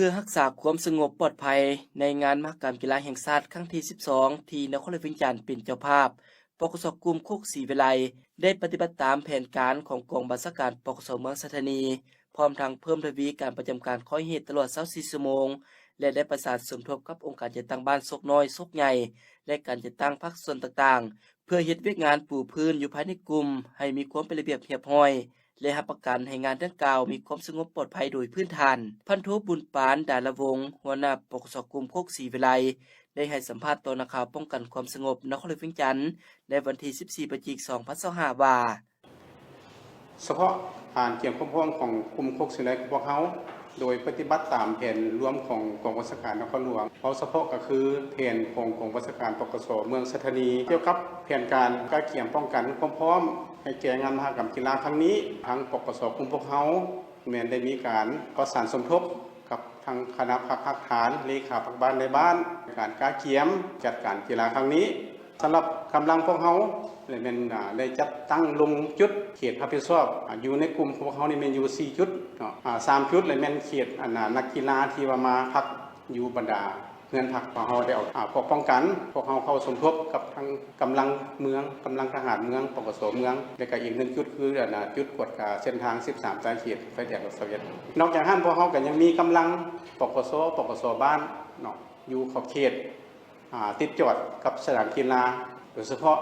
พื่อรักษาความสงบปลอดภัยในงานมหกรรมกีฬาแห่งชาติครั้งที่ 12 ที่นครหลวงวิงจันทน์เป็นเจ้าภาพปกสกลุ่มโคกศรีวิไลได้ปฏิบัติตามแผนการของกองบัญชาการปกสเมืองสัตนีพร้อมทั้งเพิ่มทวีการประจำการคอยเหตุตลอด24ชั่วโมงและได้ประสานสมทบกับองค์การจัดตั้งบ้านซกน้อยซกใหญ่และการจัดตั้งพรรคส่วนต่างๆเพื่อเฮ็ดเวียกงานปูพื้นอยู่ภายในกลุ่มให้มีความเป็นระเบียบเรียบร้อยและรับประกันให้งานดังกล่าวมีความสงบปลอดภัยโดยพื้นฐานพันโทบุญปานดาลวงศ์หัวหน้าปกสกลุ่มโคกศรีวิไลได้ให้สัมภาษณ์ต่อนักข่าวป้องกันความสงบนครหลวงวิงจันทน์ในวันที่ 14 พฤศจิกายน 2025 ว่าเฉพาะการเกี่ยวข้องของกลุ่มโคกศรีวิไลของพวกเขาโดยปฏิบัติตามแผนรวมของกองบัญชาการนครหลวงเอาเฉพาะก็คือแผนของกองบัญชาการปกสเมืองสัตนีเกี่ยวกับแผนการการเกี่ยวป้องกันความพร้อมให้แก่งานมหกรรมกีฬาครั้งนี้ทางปกสกลุ่มพวกเขาแม้ได้มีการประสานสมทบกับทางคณะพักฐานเลขาพักบ้านในบ้านการกาเกียมจัดการกีฬาครั้งนี้สำหรับกำลังพวกเขาเลยเป็นได้จัดตั้งลงจุดเขตรับผิดชอบอยู่ในกลุ่มพวกเขานี่เป็นอยู่4จุด3จุดเลยแม่นเขตนักกีฬาที่ว่ามาพักอยู่บรรดาเงินพักของเขาได้เอาพวกป้องกันพวกเขาเข้าสมทบกับทางกำลังเมืองกำลังทหารเมืองปกสเมืองแล้วก็อีก1จุดคือจุดกวดเส้นทาง13สายเขตไฟแดงกับโซเวียตนอกจากนั้นพวกเขาก็ยังมีกำลังปกสบ้านเนาะอยู่ขอบเขตติดจอดกับสนามกีฬาโดยเฉพาะ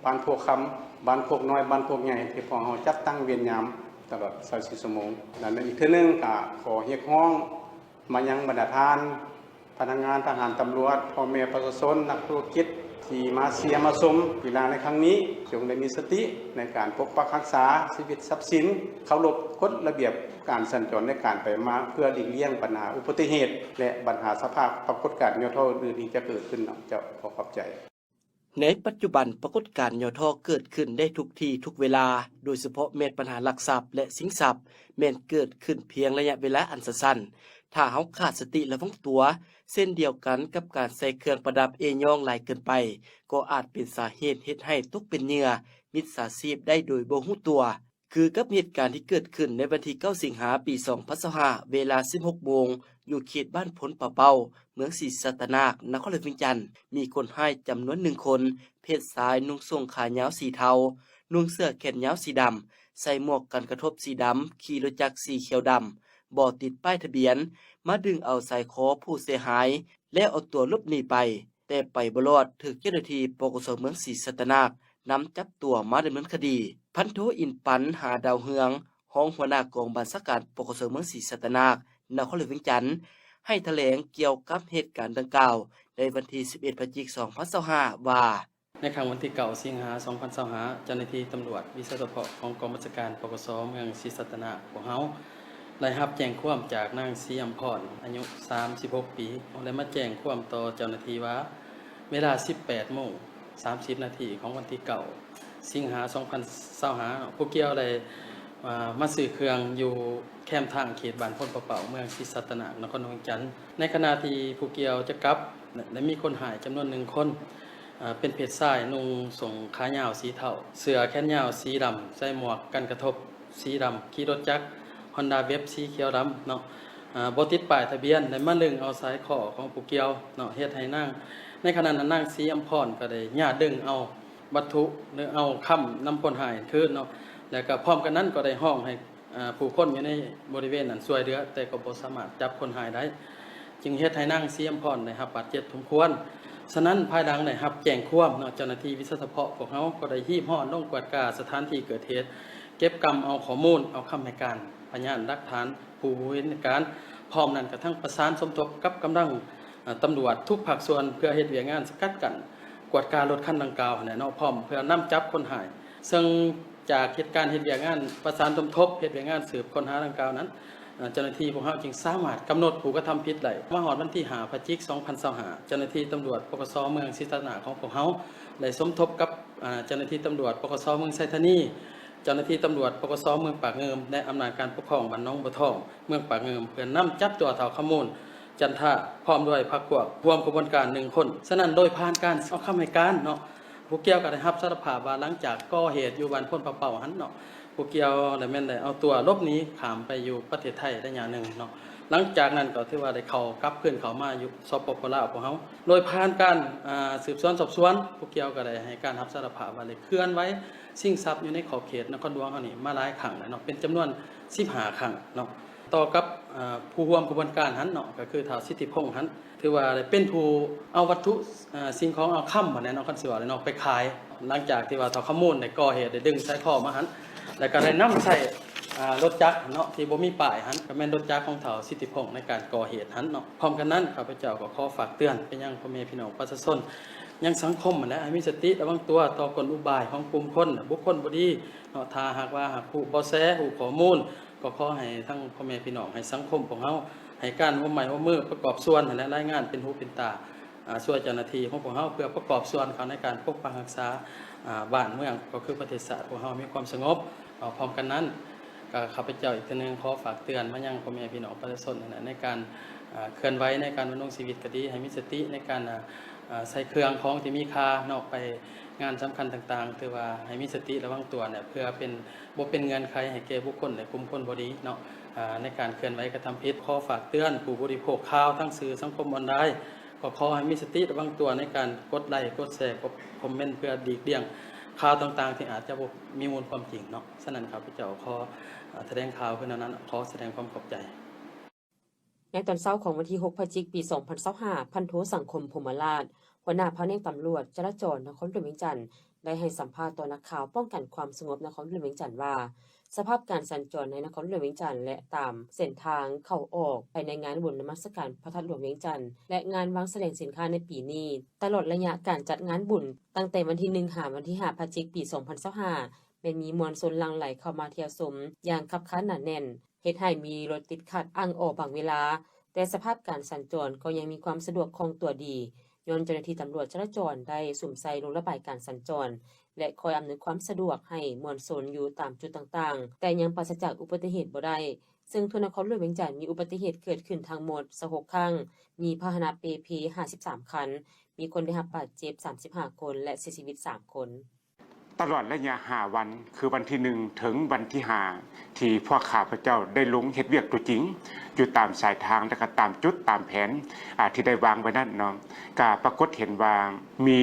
บ้านพวกคำบ้านพวกน้อยบ้านพวกใหญ่ที่พวกเขาจัดตั้งเวียนยามตลอด24ชั่วโมงและอีกเทื่อนึงก็ขอเรียกร้องมายังบรรดาท่านพนักงานทหารตำรวจพ่อแม่ประชาชนนักธุรกิจที่มาเชียร์มาชมกีฬาในครั้งนี้จงได้มีสติในการปกปักรักษาชีวิตทรัพย์สินเคารพกฎระเบียบการสัญจรในการไปมาเพื่อหลีกเลี่ยงปัญหาอุบัติเหตุและปัญหาสภาพปรากฏการณ์โยธาอื่นที่จะเกิดขึ้นจะขอขอบใจในปัจจุบันปรากฏการณ์ยทเกิดขึ้นได้ทุกที่ทุกเวลาโดยเฉพาะแม้นปัญหาลักทรัพย์และสินทรัพย์แม้นเกิดขึ้นเพียงระยะเวลาอันสั้นถ้าเฮาขาดสติระวังตัวเส้นเดียวกันกับการใส่เครื่องประดับเอย่องหลายเกินไปก็อาจเป็นสาเหตุเฮ็ดให้ตกเป็นเหยื่อมิจฉาชีพได้โดยบ่รู้ตัวคือกับเหตุการณ์ที่เกิดขึ้นในวันที่9สิงหาคมปี2025เวลา 16 โมงอยู่เขตบ้านพลป่าเป้าเมืองศรีสัตนาคนครหลวงวิงจันทน์มีคนให้จำนวน1คนเพศชายนุ่งทรงขายาวสีเทานุ่งเสื้อแขนยาวสีดำใส่หมวกกันกระทบสีดำขี่รถจักรสีเขียวดำบ่ติดป้ายทะเบียนมาดึงเอาสายคอผู้เสียหายแล้วเอาตัวหลบหนีไปแต่ไปบ่รอดถูกเจ้าหน้าที่ปกสเมืองศรีสัตนานำจับตัวมาดำเนินคดีพันโทอินปันหาดาวเฮืองห้องหัวหน้ากองบัญชาการปกสเมืองศรีสัตนานครหลวงวิงจันทน์ให้แถลงเกี่ยวกับเหตุการณ์ดังกล่าวในวันที่ 11 พฤศจิกายน 2025 ว่าในครั้งวันที่9สิงหาคม2025เจ้าหน้าที่ตำรวจวิศวกรของกองบัญชาการปกสเมืองศรีสัตนาของเฮาได้รับแจ้งความจากนางศรีอำพรอายุ36ปีและมาแจ้งความต่อเจ้าหน้าที่ว่าเวลา 18:30 น.ของวันที่9สิงหาคม2025ผู้เกี่ยวได้มาซื้อเครื่องอยู่แคมป์ทางเขตบ้านพลป่าเป้าเมืองศรีสัตนานครหลวงจันทน์ในขณะที่ผู้เกี่ยวจะกลับได้มีคนหายจำนวน1คนเป็นเพศชายนุ่งทรงขายาวสีเทาเสื้อแขนยาวสีดำใส่หมวกกันกระทบสีดำขี่รถจักร Honda Web สีเขียวดำเนาะบ่ติดป้ายทะเบียนได้มาลึงเอาสายคอของผู้เกี่ยวเนาะเฮ็ดให้นางในขณะนั้นนางศรีอำพรก็ได้ญาติดึงเอาวัตถุหรือเอาค้ำนำคนหายคืนเนาะแล้วก็พร้อมกันนั้นก็ได้ห้องให้ผู้คนอยู่ในบริเวณนั้นช่วยเหลือแต่ก็บ่สามารถจับคนหายได้จึงเฮ็ดให้นางศรีอำพรได้รับบาดเจ็บสมควรฉะนั้นภายหลังได้รับแจ้งความเนาะเจ้าหน้าที่วิศวกรพวกเฮาก็ได้ฮีบฮ้อนลงกวดกาสถานที่เกิดเหตุเก็บกำเอาข้อมูลเอาคำให้การพยานหลักฐานผู้เห็นการพร้อมนั้นกระทั่งประสานสมทบกับกำลังตำรวจทุกภาคส่วนเพื่อเฮ็ดเวียกงานสกัดกั้นกวดการรถคันดังกล่าวเนาะพร้อมเพื่อนำจับคนหายซึ่งจากเหตุการณ์เฮ็ดเวียกงานประสานสมทบเฮ็ดเวียกงานสืบค้นหาดังกล่าวนั้นเจ้าหน้าที่พวกเฮาจึงสามารถกำหนดผู้กระทำผิดได้มาฮอดวันที่5 พฤศจิกายน 2025เจ้าหน้าที่ตำรวจปกสเมืองศรีสัตนาของพวกเฮาได้สมทบกับเจ้าหน้าที่ตำรวจปกสเมืองไซธานีเจ้าหน้าที่ตำรวจปกสเมืองปากเงิมได้อำนาจการปกครองบ้านน้องบัวทองเมืองปากเงิมเพื่อนำจับตัวเฒ่าขมูลจันทะพร้อมด้วยพรรคพวกร่วมกระบวนการ1คนฉะนั้นโดยผ่านการเอาคำให้การเนาะผู้เกี่ยวก็ได้รับสารภาพว่าหลังจากก่อเหตุอยู่บ้านพลป่าเป้าหันเนาะผู้เกี่ยวได้แม่นได้เอาตัวหลบหนีข้ามไปอยู่ประเทศไทยได้อย่างหนึ่งเนาะ หลังจากนั้นก็ถือว่าได้เข้ากลับคืนเข้ามาอยู่สปปลาวของเฮาโดยผ่านการสืบสวนสอบสวนผู้เกี่ยวก็ได้ให้การรับสารภาพว่าได้เคลื่อนไว้สิ่งทรัพย์อยู่ในขอบเขตนครหลวงเฮานี่มาหลายครั้งแล้วเนาะเป็นจำนวน15ครั้งเนาะต่อกับผู้ร่วมกระบวนการหันเนาะก็คือท้าวสิทธิพงษ์หันถือว่าได้เป็นผู้เอาวัตถุสิ่งของเอาค่ำมาแน่เนาะคันสิว่าเนาะไปขายหลังจากที่ว่าท้าวขมูลได้ก่อเหตุได้ดึงสายคอมาหันแล้วก็ได้นำใส่รถจักรเนาะที่บ่มีป้ายหันก็แม่นรถจักรของท้าวสิทธิพงษ์ในการก่อเหตุหันเนาะพร้อมกันนั้นข้าพเจ้าก็ขอฝากเตือนไปยังพ่อแม่พี่น้องประชาชนยังสังคมและให้มีสติระวังตัวต่อกลอุบายของกลุ่มคนบุคคลบ่ดีเนาะถ้าหากว่าผู้บ่แสผู้ข้อมูลก็ขอให้ทั้งพ่อแม่พี่น้องให้สังคมของเฮาให้การร่วมไม้ร่วมมือประกอบส่วนและรายงานเป็นหูเป็นตาช่วยเจ้าหน้าที่ของพวกเฮาเพื่อประกอบส่วนเขาในการปกปักรักษาบ้านเมืองก็คือประเทศชาติของเฮามีความสงบพร้อมกันนั้นก็ข้าพเจ้าอีกทีนึงขอฝากเตือนมายังพ่อแม่พี่น้องประชาชนในการเคลื่อนไหวในการดำรงชีวิตก็ดีให้มีสติในการใส่เครื่องของที่มีค่านอกไปงานสำคัญต่างๆถือว่าให้มีสติระวังตัวเนี่ยเพื่อเป็นบ่เป็นเงื่อนไขให้แก่บุคคลและกลุ่มคนบ่ดีเนาะในการเคลื่อนไหวกระทำผิดขอฝากเตือนผู้บริโภคข่าวทั้งสื่อสังคมออนไลน์ก็ขอให้มีสติระวังตัวในการกดไลค์กดแชร์กดคอมเมนต์เพื่อหลีกเลี่ยงข่าวต่างๆที่อาจจะบ่มีมูลความจริงเนาะฉะนั้นข้าพเจ้าขอแสดงข่าวขึ้นนั้นขอแสดงความขอบใจในตอนเช้าของวันที่6พฤศจิกายนปี 2025 พันโทสังคมพรหมราชหัวหน้าแผนกตำรวจจราจรนครหลวงเวียงจันทน์ได้ให้สัมภาษณ์ต่อนักข่าวป้องกันความสงบนครหลวงเวียงจันทน์ว่าสภาพการสัญจรในนครหลวงเวียงจันทน์และตามเส้นทางเข้าออกภายในงานบุญนมัสการพระธาตุหลวงเวียงจันทน์และงานวางแสดงสินค้าในปีนี้ตลอดระยะการจัดงานบุญตั้งแต่วันที่1 ถึงวันที่5พฤศจิกายนปี 2025เป็นมีมวลชนหลั่งไหลเข้ามาเที่ยวชมอย่างคับคั่นหนาแน่นเฮ็ดให้มีรถติดขัดอ้างออกบางเวลาแต่สภาพการสัญจรก็ยังมีความสะดวกคล่องตัวดีย้อนเจ้าหน้าที่ตำรวจจราจรได้สุ่มใส่ลงระบายการสัญจรและคอยอำนวยความสะดวกให้มวลชนอยู่ตามจุดต่างๆแต่ยังปราศจากอุบัติเหตุบ่ได้ซึ่งทั่วนครหลวงเวียงจันทน์มีอุบัติเหตุเกิดขึ้นทั้งหมด26ครั้งมีพาหนะเปเพ53คันมีคนได้รับบาดเจ็บ35คนและเสียชีวิต3คนตลอดระยะ5วันคือวันที่1ถึงวันที่5ที่พวกข้าพเจ้าได้ลงเฮ็ดเวียกตัวจริงอยู่ตามสายทางและก็ตามจุดตามแผนที่ได้วางไว้นั่นเนาะก็ปรากฏเห็นว่ามี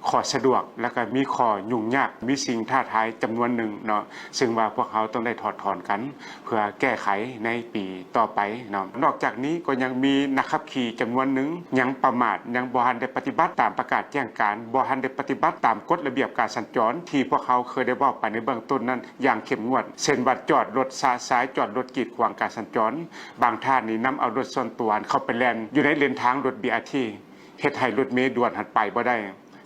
ข้อสะดวกแล้วก็มีข้อยุ่งยากมีสิ่งท้าทายจำนวนหนึ่งเนาะซึ่งว่าพวกเขาต้องได้ถอดถอนกันเพื่อแก้ไขในปีต่อไปเนาะนอกจากนี้ก็ยังมีนักขับขี่จำนวนหนึ่งยังประมาทยังบ่ทันได้ปฏิบัติตามประกาศแจ้งการบ่ทันได้ปฏิบัติตามกฎระเบียบการสัญจรที่พวกเขาเคยได้บอกไปในเบื้องต้นนั้นอย่างเข้มงวดเช่นว่าจอดรถซ้ายจอดรถกีดขวางการสัญจรบางท่านนี่นำเอารถส่วนตัวเข้าไปแล่นอยู่ในเลนทางรถ BRT เฮ็ดให้รถเมล์ด่วนหันไปบ่ได้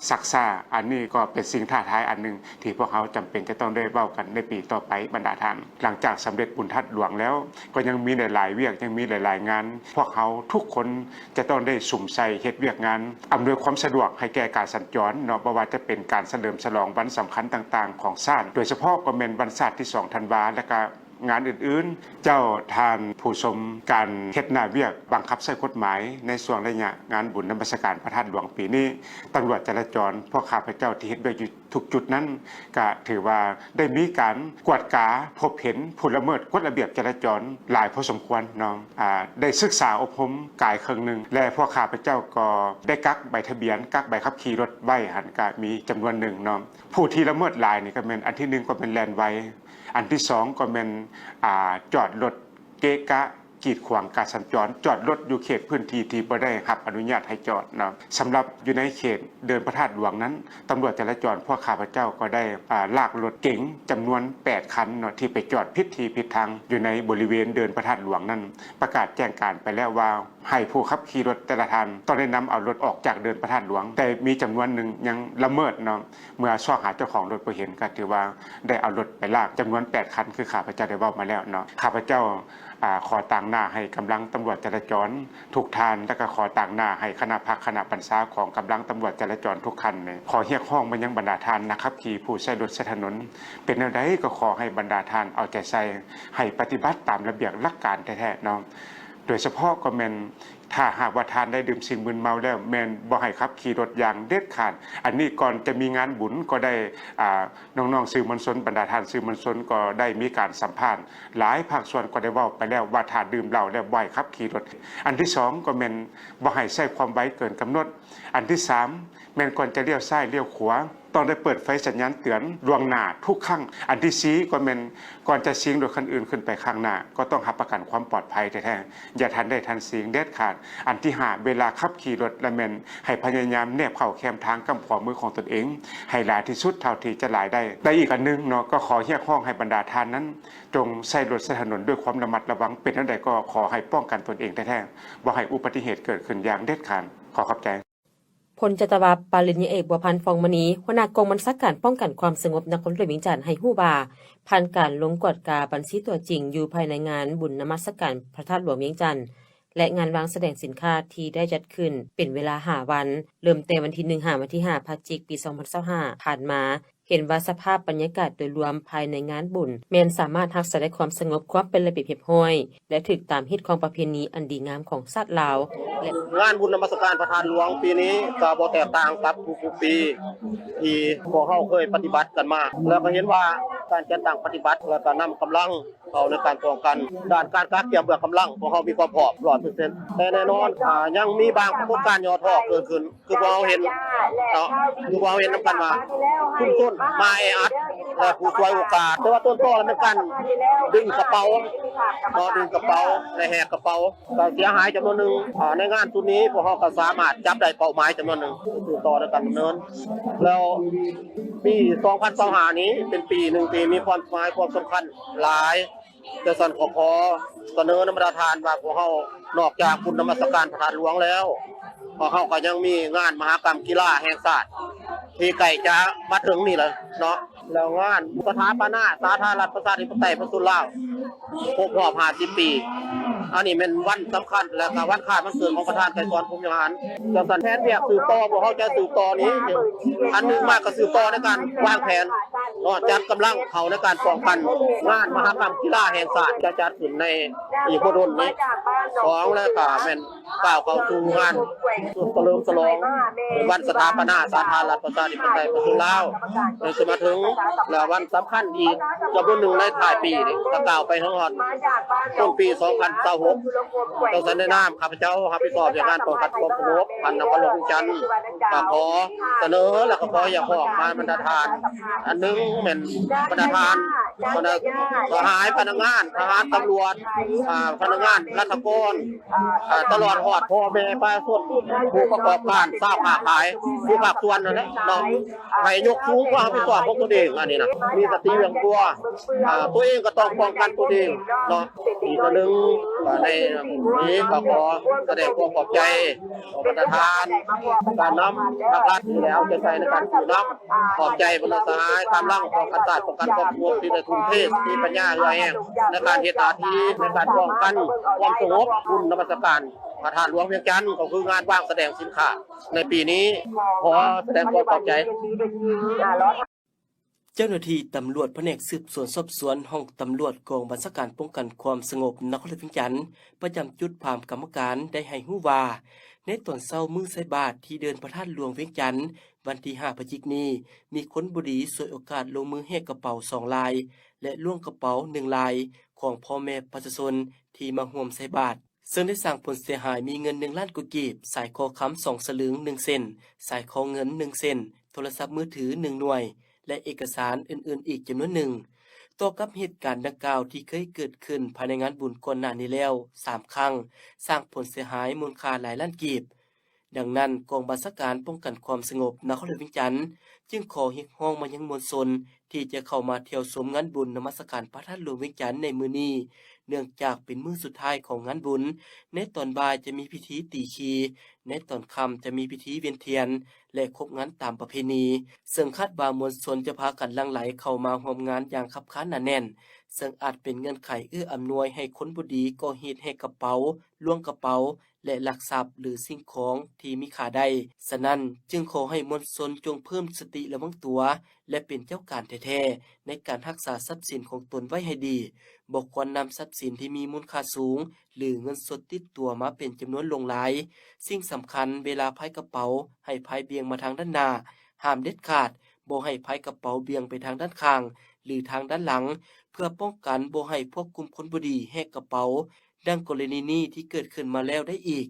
ซักซ่าอันนี้ก็เป็นสิ่งท้าทายอันนึงที่พวกเขาจำเป็นจะต้องได้เว้ากันในปีต่อไปบรรดาท่านหลังจากสำเร็จบุญทัดหลวงแล้วก็ยังมีหลายๆเวียกยังมีหลายๆงานพวกเขาทุกคนจะต้องได้สุ่มใส่เฮ็ดเวียกงานอำนวยความสะดวกให้แก่การสัญจรเนาะบ่ว่าจะเป็นการเฉลิมฉลองวันสำคัญต่างๆของชาติโดยเฉพาะก็เป็นวันชาติที่2ธันวาคมและก็งานอื่นๆเจ้าทานผู้ชมการเฮ็ดหน้าเวียกบังคับใช้กฎหมายในส่วนระยะงานบุญนมัสการพระธาตุหลวงปีนี้ตำรวจจราจรพวกข้าพเจ้าที่เฮ็ดเวียกอยู่ทุกจุดนั้นก็ถือว่าได้มีการกวดกาพบเห็นผู้ละเมิดกฎระเบียบจราจรหลายพอสมควรเนาะได้ศึกษาอบรมกายครึ่งนึงและพวกข้าพเจ้าก็ได้กักใบทะเบียนกักใบขับขี่รถไว้หันก็มีจำนวนหนึ่งเนาะผู้ที่ละเมิดหลายนี่ก็เป็นอันที่1ก็เป็นแลนไว้อันที่2ก็เป็นจอดรถเกะกะกีดขวางการสัญจรจอดรถอยู่เขตพื้นที่ที่บ่ได้รับอนุญาตให้จอดเนาะสำหรับอยู่ในเขตเดินพระธาตุหลวงนั้นตำรวจจราจรพวกข้าพเจ้าก็ได้ลากรถเก๋งจำนวน8คันเนาะที่ไปจอดผิดที่ผิดทางอยู่ในบริเวณเดินพระธาตุหลวงนั้นประกาศแจ้งการไปแล้วว่าให้ผู้ขับขี่รถแต่ละท่านต้องได้นำเอารถออกจากเดินพระธาตุหลวงแต่มีจำนวนหนึ่งยังละเมิดเนาะเมื่อสอบหาเจ้าของรถไปเห็นก็ถือว่าได้เอารถไปลากจำนวน8คันคือข้าพเจ้าได้บอกมาแล้วเนาะข้าพเจ้าขอต่างหน้าให้กำลังตำรวจจราจรทุกท่านและก็ขอต่างหน้าให้คณะพักคณะบรรษาของกำลังตำรวจจราจรทุกคันเนี่ยขอเรียกร้องมายังบรรดาท่านนะครับขี่ผู้ใช้รถใช้ถนนเป็นแนวใดก็ขอให้บรรดาท่านเอาใจใส่ให้ปฏิบัติตามระเบียบหลักการแท้ๆเนาะโดยเฉพาะก็แม่น ถ้าหากว่าทานได้ดื่มสิ่งมึนเมาแล้วแม่นบ่ให้ขับขี่รถอย่างเด็ดขาดอันนี้ก่อนจะมีงานบุญก็ได้น้องๆสื่อมวลชนบรรดาท่านสื่อมวลชนก็ได้มีการสัมภาษณ์หลายภาคส่วนก็ได้เว้าไปแล้วว่าถ้าดื่มเหล้าแล้วบ่ให้ขับขี่รถอันที่2ก็แม่นบ่ให้ใช้ความไวเกินกำหนดอันที่3แม่นก่อนจะเลี้ยวซ้ายเลี้ยวขวาต้องได้เปิดไฟสัญญาณเตือนล่วงหน้าทุกครั้งอันที่4ก็แม่นก่อนจะซิ่งรถคันอื่นขึ้นไปข้างหน้าก็ต้องรับประกันความปลอดภัยแท้ๆอย่าทันได้ทันซิ่งเด็ดขาดอันที่5เวลาขับขี่รถและแม่นให้พยายามแนบเข้าแคมทางกำขวามือของตนเองให้หลายที่สุดเท่าที่จะหลายได้อีกอันนึงเนาะก็ขอเรียกร้องให้บรรดาท่านนั้นจงใช้รถใช้ถนนด้วยความระมัดระวังเป็นอันใดก็ขอให้ป้องกันตนเองแท้ๆบ่ให้อุบัติเหตุเกิดขึ้นอย่างเด็ดขาดขอขอบใจพลจัตวาปาริญญาเอกบัวพันธ์ฟองมณีหัวหน้ากองบัญชาการป้องกันความสงบนครหลวงเวียงจันทน์ให้ฮู้ว่าผ่านการลงกฎกาบัญชีตัวจริงอยู่ภายในงานบุญนมัสการพระธาตุหลวงเวียงจันทน์และงานวางแสดงสินค้าที่ได้จัดขึ้นเป็นเวลา5วันเริ่มแต่วันที่1 5 วันที่5พฤศจิกายนปี2025ผ่านมาเห็นว่าสภาพบรรยากาศโดยรวมภายในงานบุญแม้นสามารถรักษาได้ความสงบความเป็นระเบียบเรียบร้อยและถูกตามฮิตของประเพณีอันดีงามของชาติลาวและงานบุญนมัสการพระธาตุหลวงปีนี้ก็บ่แตกต่างกับทุกๆปีที่พวกเราเคยปฏิบัติกันมาแล้วก็เห็นว่าการจัดตั้งปฏิบัติแล้วก็นำกำลังเข้าในการป้องกันด้านการกักเก็บเบื้องกำลังพวกเรามีความพร้อม 100% แต่แน่นอนยังมีบางปรากฏการณ์ย่อท้อเกิดขึ้นคือพวกเราเห็นเนาะคือพวกเราเห็นนำกันว่าชุมชนมาแออัดและผู้ช่วยโอกาสแต่ว่าต้นตอมันกันดึงกระเป๋าเนาะดึงกระเป๋าและแหกกระเป๋าก็เสียหายจำนวนนึงในงานชุดนี้พวกเราก็สามารถจับได้เป้าหมายจำนวนนึงคือต่อในการดำเนินแล้วปี2025นี้เป็นปีหนึ่งปีมีความหมายความสำคัญหลายแต่ส่วนขอเสนอนำประทานว่าพวกเรานอกจากบุญนมัสการพระธาตุหลวงแล้วพวกเราก็ยังมีงานมหกรรมกีฬาแห่งชาติที่ใกล้จะมาถึงนี่เลยเนาะแล้วงานสถาปนาสาธารณรัฐประชาธิปไตยประชาชนลาวครบรอบ50 ปีอันนี้เป็นวันสำคัญและก็วันคล้ายวันเกิดของประธานไกรสอนพรหมวิหารจังซั่นแผนเวียกสืบต่อพวกเราจะสืบต่อนี้อันนึงมากก็สืบต่อในการวางแผนเนาะจัดกำลังเข้าในการป้องกันงานมหกรรมกีฬาแห่งชาติจะจัดขึ้นในอีกบ่ดนนี้2แล้วก็แม่นก้าวเข้าสู่งานเฉลิมฉลองวันสถาปนาสาธารณรัฐประชาธิปไตยประชาชนลาวจะมาถึงแล้ววันสำคัญอีกจำนวนหนึ่งในท้ายปีนี่ก็กล่าวไปทั้งหมดต้นปี2026ต้องสันในนามข้าพเจ้ารับผิดชอบในการป้องกันความสงบพันนครหลวงเวียงจันทน์ก็ขอเสนอแล้วก็ขออย่าขอมาบรรดาทานอันนึงแม่นบรรดาทานทหารพนักงานทหารตำรวจพนักงานรัฐกรตลอดฮอดพ่อแม่ประชาชนผู้ประกอบการสร้างค้าขายผู้ภาคส่วนนั่นแหละเนาะให้ยกสูงความรับผิดชอบของตัวเองอันนี้นะมีสติเรื่องตัวเองก็ต้องป้องกันตัวเองเนาะอีกอันนึงในนี้ก็ขอแสดงความขอบใจต่อบรรดาทานการนำภาครัฐที่แล้วจะใช้ในการถือน้ำขอบใจบรรดาสหายกำลังของกันศาสตร์ป้องกันครอบครัวที่ได้ทุ่มเทที่ปัญญาเรือแห้งในการเฮ็ดหน้าที่ในการป้องกันความสงบบุญนมัสการพระธาตุหลวงเวียงจันทน์ก็คืองานวางแสดงสินค้าในปีนี้ขอแสดงความขอบใจ เจ้าหน้าที่ตำรวจแผนกสืบสวนสอบสวนห้องตำรวจกองบัญชาการป้องกันความสงบนครหลวงเวียงจันทน์ประจำจุดพามกรรมการได้ให้ฮู้ว่าในตอนเช้ามื้อใส่บาตรที่เดินพระธาตุหลวงเวียงจันทน์วันที่5 พฤศจิกายนนี้มีคนบุรีสวยโอกาสลงมือแหกกระเป๋า2ลายและล่วงกระเป๋า1ลายของพ่อแม่ประชาชนที่มาร่วมใส่บาตรซึ่งได้สร้างผลเสียหายมีเงิน1 ล้านกว่ากีบสายคอค้ำ2 สลึง1 เส้นสายคอเงิน1 เส้นโทรศัพท์มือถือ1 หน่วยและเอกสารอื่นๆอีกจำนวนหนึ่งต่อกับเหตุการณ์ดังกล่าวที่เคยเกิดขึ้นภายในงานบุญก่อนหน้านี้แล้ว3 ครั้งสร้างผลเสียหายมูลค่าหลายล้านกีบดังนั้นกองบัญชาการป้องกันความสงบนครหลวงเวียงจันทน์จึงขอเรียกร้องมายังมวลชนที่จะเข้ามาเที่ยวชมงานบุญนมัสการพระธาตุหลวงเวียงจันทน์ในมื้อนี้เนื่องจากเป็นมื้อสุดท้ายของงานบุญในตอนบ่ายจะมีพิธีตีคีในตอนค่ำจะมีพิธีเวียนเทียนและครบงานตามประเพณีซึ่งคาดว่ามวลชนจะพากันหลั่งไหลเข้ามาร่วมงานอย่างคับคั่นหนาแน่น ซึ่งอาจเป็นเงื่อนไขเอื้ออำนวยให้คนบ่ดีก่อเหตุแหกกระเป๋าล้วงกระเป๋าและลักทรัพย์หรือสิ่งของที่มีค่าใดฉะนั้นจึงขอให้มวลชนจงเพิ่มสติระวังตัวและเป็นเจ้าการแท้ๆในการรักษาทรัพย์สินของตนไว้ให้ดีบ่ควรนำทรัพย์สินที่มีมูลค่าสูงหรือเงินสดติดตัวมาเป็นจำนวนหลงหลายสิ่งสำคัญเวลาพายกระเป๋าให้พายเบี่ยงมาทางด้านหน้าห้ามเด็ดขาดบ่ให้พายกระเป๋าเบี่ยงไปทางด้านข้างหรือทางด้านหลังเพื่อป้องกันบ่ให้พวกกลุ่มคนบ่ดีแหกกระเป๋าดังกรณีนี้ที่เกิดขึ้นมาแล้วได้อีก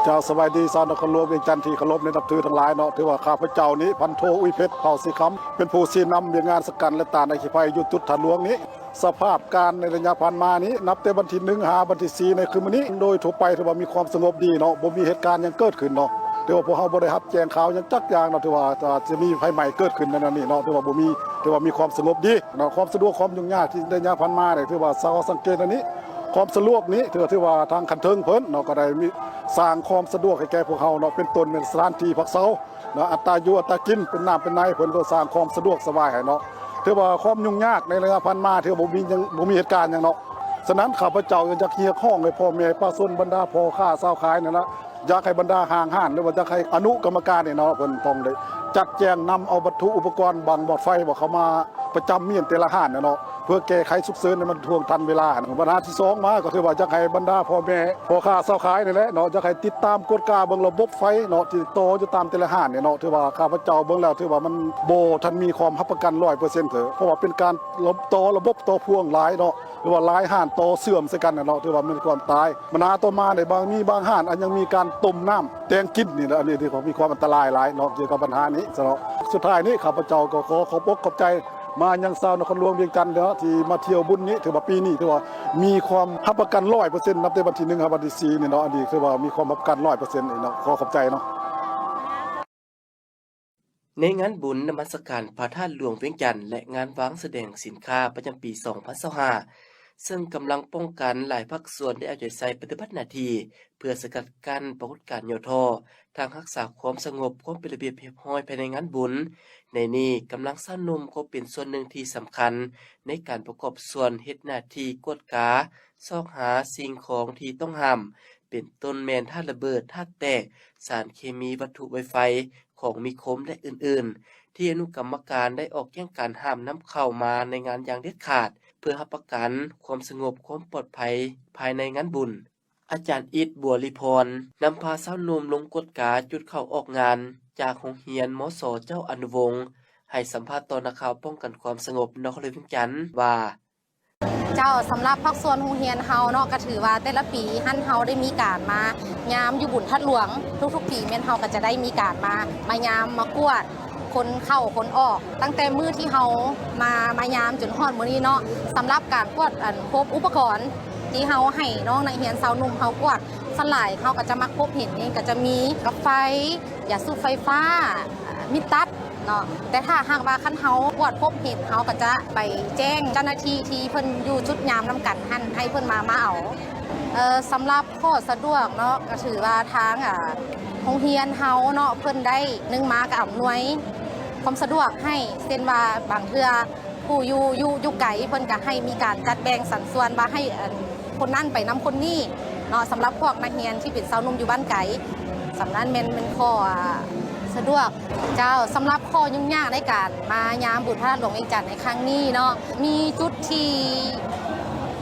เจ้าสบายดีชาวนครหลวงเวียงจันทร์ที่เคารพในนับถือทั้งหลายเนาะถือว่าข้าพเจ้านี้พันโทอุ้ยเพชรเผ่าสีคำเป็นผู้ชี้นำเวียงงานสกันและตาในขีภัยอยู่จุดฐานหลวงนี้สภาพการในระยะผ่านมานี้นับแต่วันที่1หาวันที่4ในคืนนี้โดยทั่วไปถือว่ามีความสงบดีเนาะบ่มีเหตุการณ์ยังเกิดขึ้นเนาะถือว่าพวกเฮาบ่ได้รับแจ้งข่าวยังจักอย่างเนาะถือว่าจะมีภัยใหม่เกิดขึ้นนั่นนี่เนาะถือว่าบ่มีถือว่ามีความสงบดีเนาะความสะดวกความยุ่งยากที่ระยะผ่านมาเนี่ยถือว่าสังเกตอันนี้ความสะดวกนี้ถือว่าทางคันเทิงเพิ่นเนาะก็ได้มีสร้างความสะดวกให้แก่พวกเฮาเนาะเป็นต้นเป็นสถานที่พักเซาเนาะอัตราอยู่อัตรากินเป็นน้ำเป็นในเพิ่นก็สร้างความสะดวกสบายให้เนาะถือว่าความยุ่งยากในระยะผ่านมาถือว่าบ่มีเหตุการณ์หยังเนาะฉะนั้นข้าพเจ้าอยากเรียกร้องให้พ่อแม่ป้าส้นบรรดาพ่อค้าชาวขายนั่นละอยากให้บรรดาห้างห้านหรือว่าอยากให้อนุกรรมการเนี่ยเนาะเพิ่นต้องได้จัดแจงนำเอาวัตถุอุปกรณ์บังบอดไฟบ่เข้ามาประจำเมียนแต่ละห้านเนาะเพื่อแก้ไขฉุกเฉินให้มันท่วงทันเวลาปัญหาที่2มาก็คือว่าอยากให้บรรดาพ่อแม่พ่อค้าชาวขายนี่แหละเนาะอยากให้ติดตามกฎกาเบิ่งระบบไฟเนาะที่ต่ออยู่ตามแต่ละห้านเนี่ยเนาะถือว่าข้าพเจ้าเบิ่งแล้วถือว่ามันบ่ทันมีความรับประกัน 100% เถอะเพราะว่าเป็นการระบบต่อพ่วงหลายเนาะหรือว่าหลายห้านต่อเสื่อมใส่กันเนาะถือว่ามันความตายปัญหาต่อมาในบางห้านอันยังมีการต้มน้ำแตงกินนี่นะอันนี้ที่มีความอันตรายหลายเนาะเกี่ยวกับปัญหานี้เนาะสุดท้ายนี้ข้าพเจ้าก็ขอบอกขอบใจมายังชาวนครหลวงเวียงจันทร์เนาะที่มาเที่ยวบุญนี้ถือว่าปีนี้ถือว่ามีความรับประกัน 100% นับแต่วันที่1ครับวันที่4นี่เนาะอันนี้คือว่ามีความรับประกัน 100% เนาะขอขอบใจเนาะในงานบุญนมัสการพระธาตุหลวงเวียงจันทร์และงานวางแสดงสินค้าประจำปี 2025ซึ่งกำลังป้องกันหลายภาคส่วนได้เอาใจใส่ปฏิบัติหน้าที่เพื่อสกัดกั้นปรากฏการณ์ย่อท้อทางรักษาความสงบความเป็นระเบียบเรียบร้อยภายในงานบุญในนี้กำลังสร้างนมก็เป็นส่วนหนึ่งที่สำคัญในการประกอบส่วนเฮ็ดหน้าที่กวดกาซอกหาสิ่งของที่ต้องห้ามเป็นต้นแมนธาตุระเบิดธาตุแตกสารเคมีวัตถุไวไฟของมีคมและอื่นๆที่อนุกรรมการได้ออกแจ้งการห้ามนำเข้ามาในงานอย่างเด็ดขาดเพื่อรับประกันความสงบความปลอดภัยภายในงานบุญอาจารย์อิฐบัวลิพรนำพาสาวหนุ่มลงกฎกาจุดเข้าออกงานจากโรงเรียนมส.เจ้าอนุวงศ์ให้สัมภาษณ์ต่อนักข่าวป้องกันความสงบนครหลวงเวียงจันทร์ว่าเจ้าสำหรับภาคส่วนโรงเรียนเฮาเนาะก็ถือว่าแต่ละปีหั่นเฮาได้มีการมายามอยู่บุญทัดหลวงทุกๆปีแม่นเฮาก็จะได้มีการมายามมากวดคนเข้าคนออกตั้งแต่มื้อที่เฮามายามจนฮอดมื้อนี้เนาะสำหรับการกวดพบอุปกรณ์ที่เฮาให้น้องนักเรียนสาวหนุ่มเฮากวดสลายเฮาก็จะมักพบเห็นนี่ก็จะมีกาแฟยาสูบไฟฟ้ามิตัดเนาะแต่ถ้าหากว่าคันเฮากวดพบเห็นเฮาก็จะไปแจ้งเจ้าหน้าที่ที่เพิ่นอยู่จุดยามนำกันหั่นให้เพิ่นมาเอาสำหรับข้อสะดวกเนาะก็ถือว่าทางโรงเรียนเฮาเนาะเพิ่นได้มาก็อำนวยความสะดวกให้เช่นว่าบางเทื่อผู้อยู่ไกลเพิ่นก็ให้มีการจัดแบ่งสัดส่วนว่าให้คนนั้นไปนำคนนี้เนาะสำหรับพวกนักเรียนที่เป็นสาวหนุ่มอยู่บ้านไกลสำนั้นเป็นข้อสะดวกเจ้าสำหรับข้อยุ่งยากในการมายามบุญพระราชหลวงเวียงจันทร์ในครั้งนี้เนาะมีจุดที่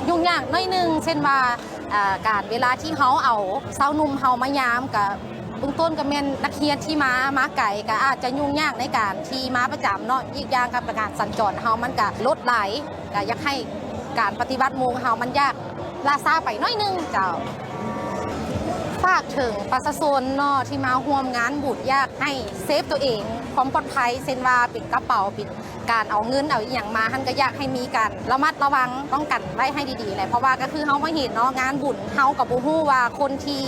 ยุ่งยากน้อยนึงเช่นว่าการเวลาที่เฮาเอาสาวหนุ่มเฮามายามกับเบื้องต้นก็แม่นนักเรียนที่มาไกลก็อาจจะยุ่งยากในการที่มาประจำเนาะอีกอย่างกับการสัญจรเฮามันก็ลดหลายก็อยากให้การปฏิบัติหมู่เฮามันยากลาซาไปน้อยนึงเจ้าฝากถึงประชาชนเนาะที่มาร่วมงานบุญอยากให้เซฟตัวเองความปลอดภัยเช่นว่าปิดกระเป๋าปิดการเอาเงินเอาอีหยังมาท่านก็อยากให้มีการระมัดระวังป้องกันไว้ให้ดีๆเลยเพราะว่าก็คือเฮามาเห็นเนาะงานบุญเฮากับบ่ฮู้ว่าคนที่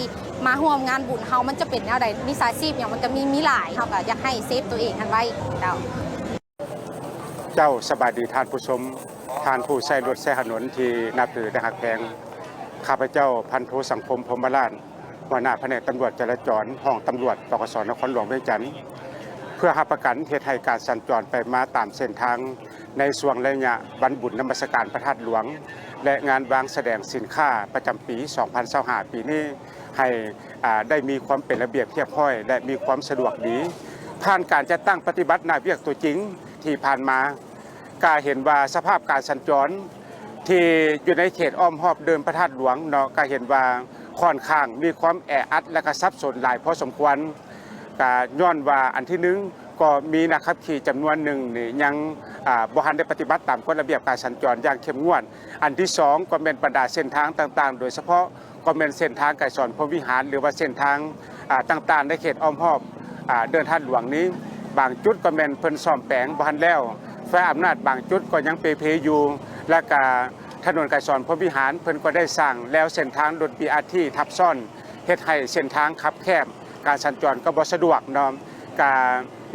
มาร่วมงานบุญเฮามันจะเป็นแนวใดมิจฉาชีพอย่างมันจะมีหลายเฮาก็อยากให้เซฟตัวเองกันไว้เจ้าสบายดีท่านผู้ชมท่านผู้ใช้รถใช้ถนนที่นับถือและหักแพงข้าพเจ้าพันโทสังคมพรหมราชหัวหน้าแผนกตำรวจจราจรห้องตำรวจปกส.นครหลวงเวียงจันทร์ เพื่อรับประกันเฮ็ดให้การสัญจรไปมาตามเส้นทางในช่วงระยะวันบุญนมัสการพระธาตุหลวงและงานวางแสดงสินค้าประจำปี 2025 ปีนี้ให้ได้มีความเป็นระเบียบเรียบร้อยและมีความสะดวกดีผ่านการจัดตั้งปฏิบัติหน้าเวียกตัวจริงที่ผ่านมาก็เห็นว่าสภาพการสัญจรที่อยู่ในเขตอ้อมรอบเดิมพระธาตุหลวงเนาะก็เห็นว่าค่อนข้างมีความแออัดและก็สับสนหลายพอสมควรก็ย้อนว่าอันที่หนึ่งก็มีนักขับขี่จำนวนหนึ่งนี่ยังบ่ทันได้ปฏิบัติตามกฎระเบียบการสัญจรอย่างเข้มงวดอันที่สองก็เป็นบรรดาเส้นทางต่างๆโดยเฉพาะก็เป็นเส้นทางไกลสอนพรหมวิหารหรือว่าเส้นทางต่างๆในเขตอ้อมรอบเดินทางหลวงนี้บางจุดก็เป็นเพิ่นซ่อมแปลงบ่ทันแล้วไฟอำนาจบางจุดก็ยังเปอยู่และก็ถนนไกลสอนพรหมวิหารเพิ่นก็ได้สร้างแล้วเส้นทางรถ BRT ทับซ้อนเฮ็ดให้เส้นทางคับแคบการสัญจรก็บ่สะดวกเนาะ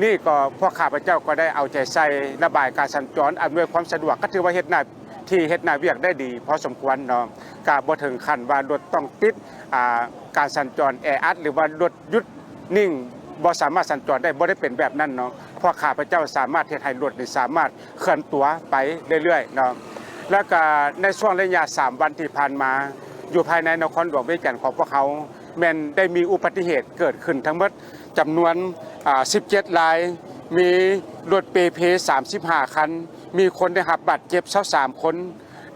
นี่ก็พวกข้าพเจ้าก็ได้เอาใจใส่ระบายการสัญจรอำนวยความสะดวกก็ถือว่าเฮ็ดหน้าเวียกได้ดีพอสมควรเนาะก็บ่ถึงขั้นว่ารถต้องติดการสัญจรแออัดหรือว่ารถหยุดนิ่งบ่สามารถสัญจรได้บ่ได้เป็นแบบนั้นเนาะพวกข้าพเจ้าสามารถเฮ็ดให้รถนี่สามารถเคลื่อนตัวไปเรื่อยๆเนาะแล้วก็ในช่วงระยะ3วันที่ผ่านมาอยู่ภายในนครหลวงเวียงจันทน์ของพวกเขาแม้นได้มีอุบัติเหตุเกิดขึ้นทั้งหมดจำนวน17รายมีรถเปเพ35คันมีคนได้รับบาดเจ็บ23คน